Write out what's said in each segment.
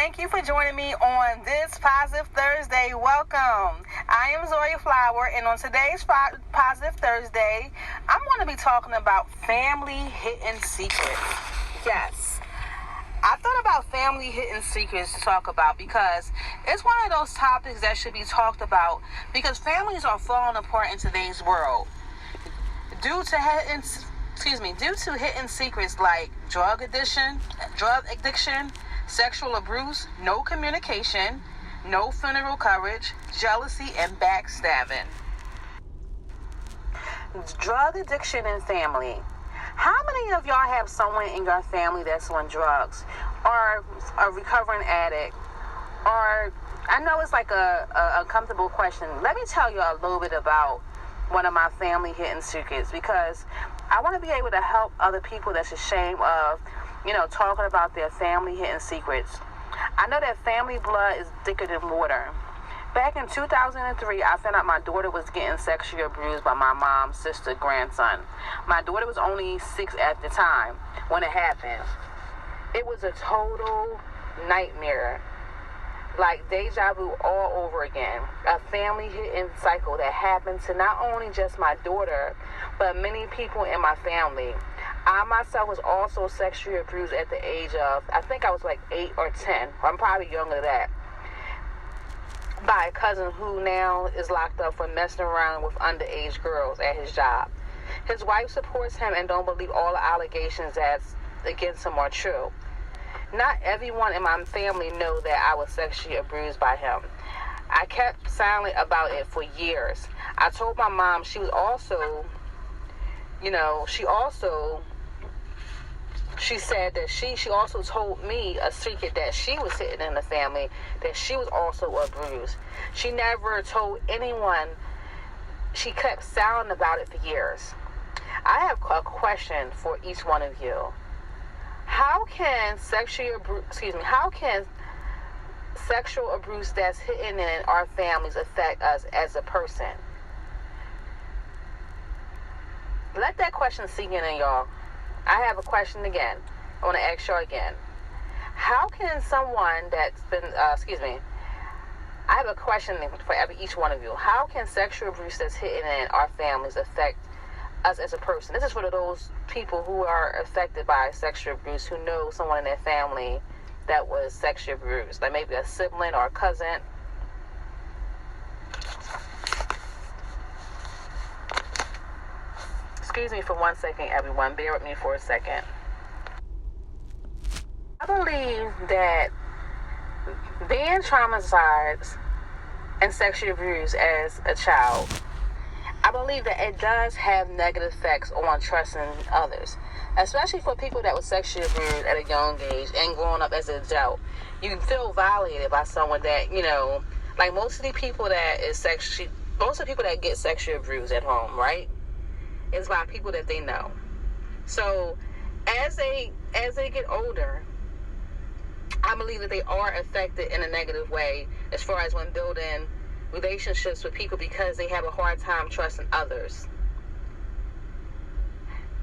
Thank you for joining me on this Positive Thursday. Welcome. I am ZorryFlower, and on today's Positive Thursday, I'm going to be talking about family hidden secrets. Yes. I thought about family hidden secrets to talk about because it's one of those topics that should be talked about because families are falling apart in today's world due to hidden secrets like drug addiction, sexual abuse, no communication, no funeral coverage, jealousy, and backstabbing. Drug addiction in family. How many of y'all have someone in your family that's on drugs or a recovering addict? Or, I know it's like a uncomfortable question. Let me tell you a little bit about one of my family hidden secrets because I want to be able to help other people that's ashamed of, talking about their family hidden secrets. I know that family blood is thicker than water. Back in 2003, I found out my daughter was getting sexually abused by my mom's sister grandson. My daughter was only 6 at the time when it happened. It was a total nightmare. Like deja vu all over again. A family hidden cycle that happened to not only just my daughter, but many people in my family. I myself was also sexually abused at the age of, I think I was like 8 or 10. I'm probably younger than that. By a cousin who now is locked up for messing around with underage girls at his job. His wife supports him and don't believe all the allegations that's against him are true. Not everyone in my family know that I was sexually abused by him. I kept silent about it for years. I told my mom she was also, she said that she also told me a secret that she was hidden in the family, that she was also abused. She never told anyone. She kept silent about it for years. I have a question for each one of you. How can sexual abuse that's hidden in our families affect us as a person? Let that question sink in, y'all. I have a question again. I want to ask y'all again. How can someone that's been, I have a question for each one of you. How can sexual abuse that's hidden in our families affect us as a person? This is for those people who are affected by sexual abuse, who know someone in their family that was sexually abused, like maybe a sibling or a cousin. Excuse me for 1 second, everyone. Bear with me for a second. I believe that being traumatized and sexually abused as a child, I believe that it does have negative effects on trusting others, especially for people that were sexually abused at a young age and growing up as an adult. You feel violated by someone that, like most of the people that get sexually abused at home, right? It's by people that they know. So as they get older, I believe that they are affected in a negative way as far as when building relationships with people because they have a hard time trusting others.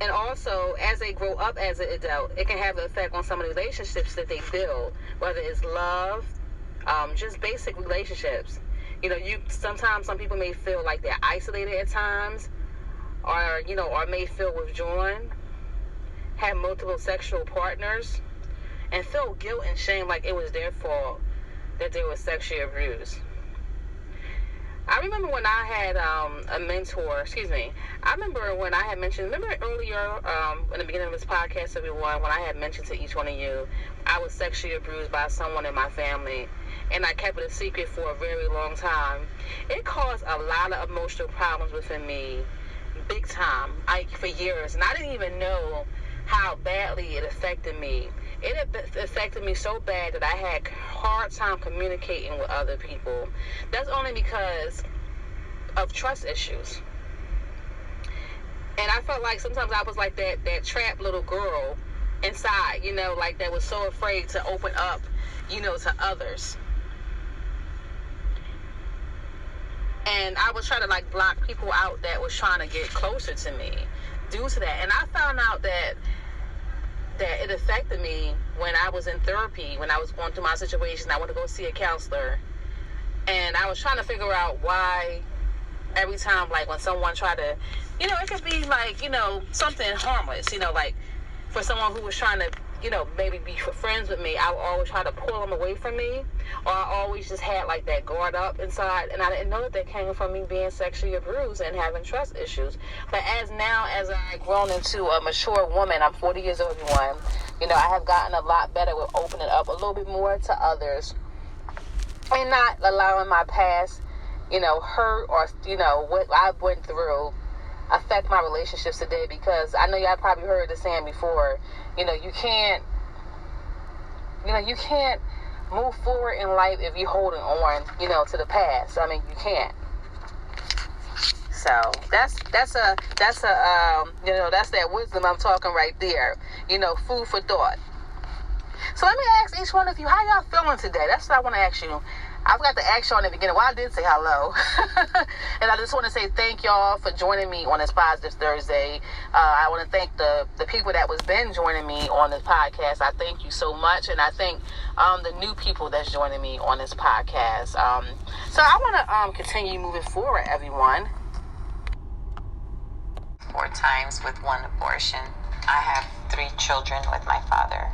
And also, as they grow up as an adult, it can have an effect on some of the relationships that they build, whether it's love, just basic relationships. Sometimes some people may feel like they're isolated at times, or may feel withdrawn, have multiple sexual partners, and feel guilt and shame like it was their fault that they were sexually abused. I remember when I had a mentor, I remember when I had mentioned, earlier in the beginning of this podcast, everyone, when I had mentioned to each one of you, I was sexually abused by someone in my family, and I kept it a secret for a very long time. It caused a lot of emotional problems within me, big time, for years, and I didn't even know how badly it affected me. It affected me so bad that I had a hard time communicating with other people. That's only because of trust issues. And I felt like sometimes I was like that trapped little girl inside, like that was so afraid to open up, to others. And I was trying to block people out that was trying to get closer to me due to that. And I found out that that it affected me when I was in therapy, when I was going through my situation. I went to go see a counselor, and I was trying to figure out why every time, like, when someone tried to, it could be like, something harmless, like for someone who was trying to, maybe be friends with me, I would always try to pull them away from me, or I always just had like that guard up inside, and I didn't know that came from me being sexually abused and having trust issues. But as I've grown into a mature woman, I'm 40 years old, everyone, I have gotten a lot better with opening up a little bit more to others and not allowing my past, hurt or, what I went through affect my relationships today, because I know y'all probably heard the saying before, you can't move forward in life if you're holding on, to the past. I mean, you can't. So that's that wisdom I'm talking right there. Food for thought. So let me ask each one of you, how y'all feeling today? That's what I want to ask you. I forgot to ask y'all in the beginning. Well, I did say hello. And I just want to say thank y'all for joining me on this Positive Thursday. I want to thank the people that was been joining me on this podcast. I thank you so much. And I thank the new people that's joining me on this podcast. So I want to continue moving forward, everyone. 4 times with 1 abortion. I have 3 children with my father.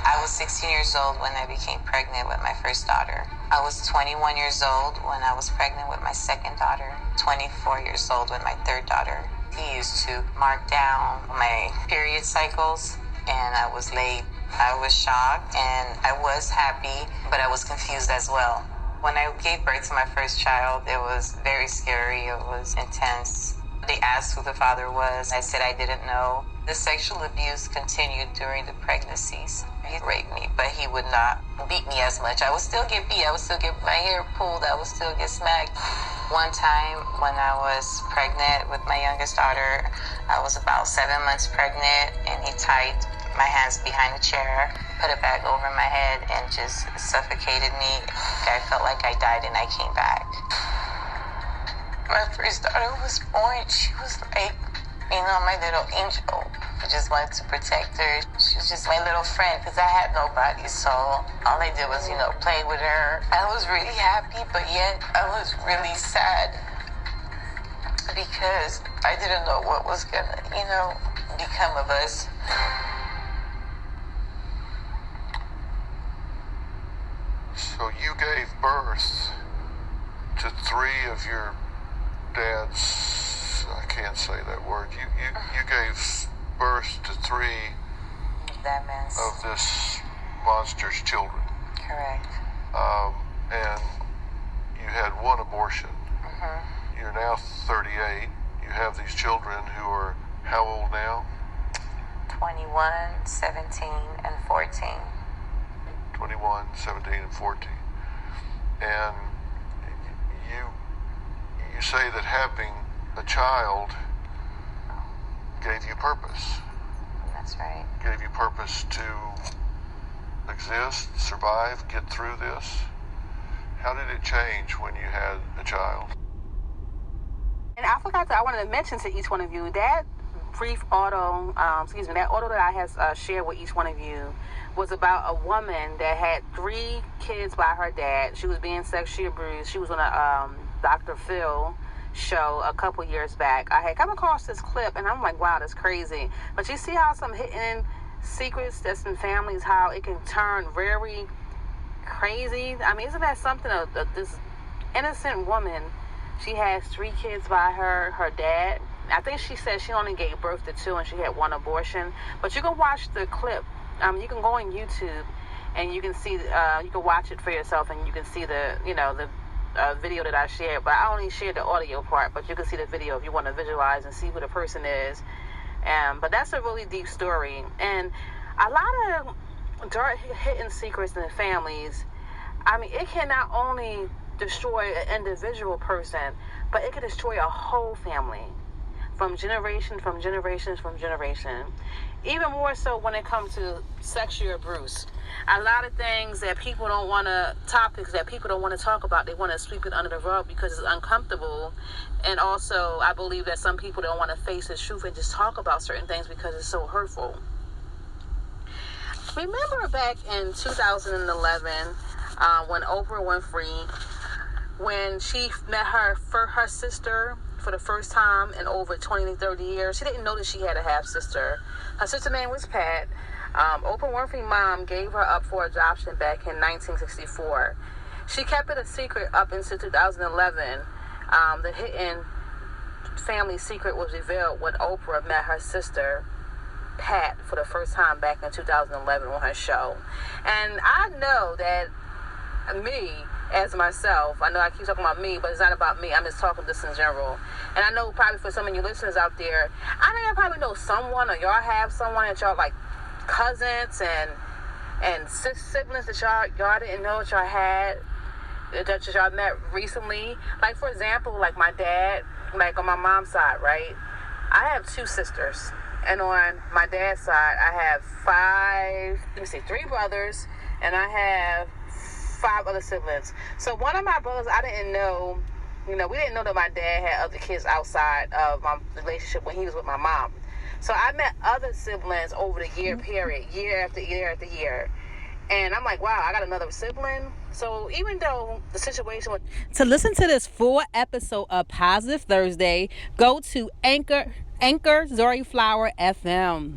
I was 16 years old when I became pregnant with my first daughter. I was 21 years old when I was pregnant with my second daughter. 24 years old with my third daughter. He used to mark down my period cycles, and I was late. I was shocked, and I was happy, but I was confused as well. When I gave birth to my first child, it was very scary. It was intense. They asked who the father was. I said I didn't know. The sexual abuse continued during the pregnancies. He raped me, but he would not beat me as much. I would still get beat. I would still get my hair pulled. I would still get smacked. One time when I was pregnant with my youngest daughter, I was about 7 months pregnant, and he tied my hands behind the chair, put a bag over my head, and just suffocated me. I felt like I died, and I came back. My first daughter was born. She was like, my little angel. I just wanted to protect her. She was just my little friend because I had nobody. So all I did was, play with her. I was really happy, but yet I was really sad because I didn't know what was going to, become of us. So you gave birth to 3 of your dad's, I can't say that word. You gave birth to 3 of this monster's children. Correct. And you had 1 abortion. Mm-hmm. You're now 38. You have these children who are how old now? 21, 17, and 14. 21, 17, and 14. And you say that having a child gave you purpose. That's right. Gave you purpose to exist, survive, get through this. How did it change when you had a child? And I wanted to mention to each one of you that that audio that I have shared with each one of you was about a woman that had 3 kids by her dad. She was being sexually abused. She was on a Dr. Phil show a couple years back. I had come across this clip, and I'm like, wow, that's crazy. But you see how some hidden secrets that's in families, how it can turn very crazy? I mean, isn't that something of this innocent woman? She has 3 kids by her dad. I think she said she only gave birth to 2 and she had 1 abortion. But you can watch the clip. You can go on YouTube and you can see, you can watch it for yourself, and you can see the video that I shared. But I only shared the audio part, but you can see the video if you want to visualize and see who the person is. But that's a really deep story. And a lot of dark hidden secrets in the families, I mean, it can not only destroy an individual person, but it can destroy a whole family. from generation. Even more so when it comes to sexual abuse. A lot of things that people don't want to, topics that people don't want to talk about, they want to sweep it under the rug because it's uncomfortable. And also, I believe that some people don't want to face the truth and just talk about certain things because it's so hurtful. Remember back in 2011, when Oprah Winfrey, when she met her sister for the first time in over 20 to 30 years, she didn't know that she had a half-sister. Her sister name was Pat. Oprah Winfrey's mom gave her up for adoption back in 1964. She kept it a secret up until 2011. The hidden family secret was revealed when Oprah met her sister, Pat, for the first time back in 2011 on her show. And I know that me, as myself, I know I keep talking about me, but it's not about me. I'm just talking this in general. And I know probably for some of you listeners out there, I know y'all probably know someone, or y'all have someone that y'all like, cousins and siblings that y'all didn't know that y'all had, that y'all met recently. Like, for example, like my dad, like on my mom's side, right? I have 2 sisters. And on my dad's side, I have 3 brothers, and I have 5 other siblings. So one of my brothers, I didn't know, we didn't know that my dad had other kids outside of my relationship when he was with my mom. So I met other siblings over the year period, year after year after year. And I'm like, wow, I got another sibling. So even though the situation was... To listen to this full episode of Positive Thursday, go to Anchor ZorryFlower FM.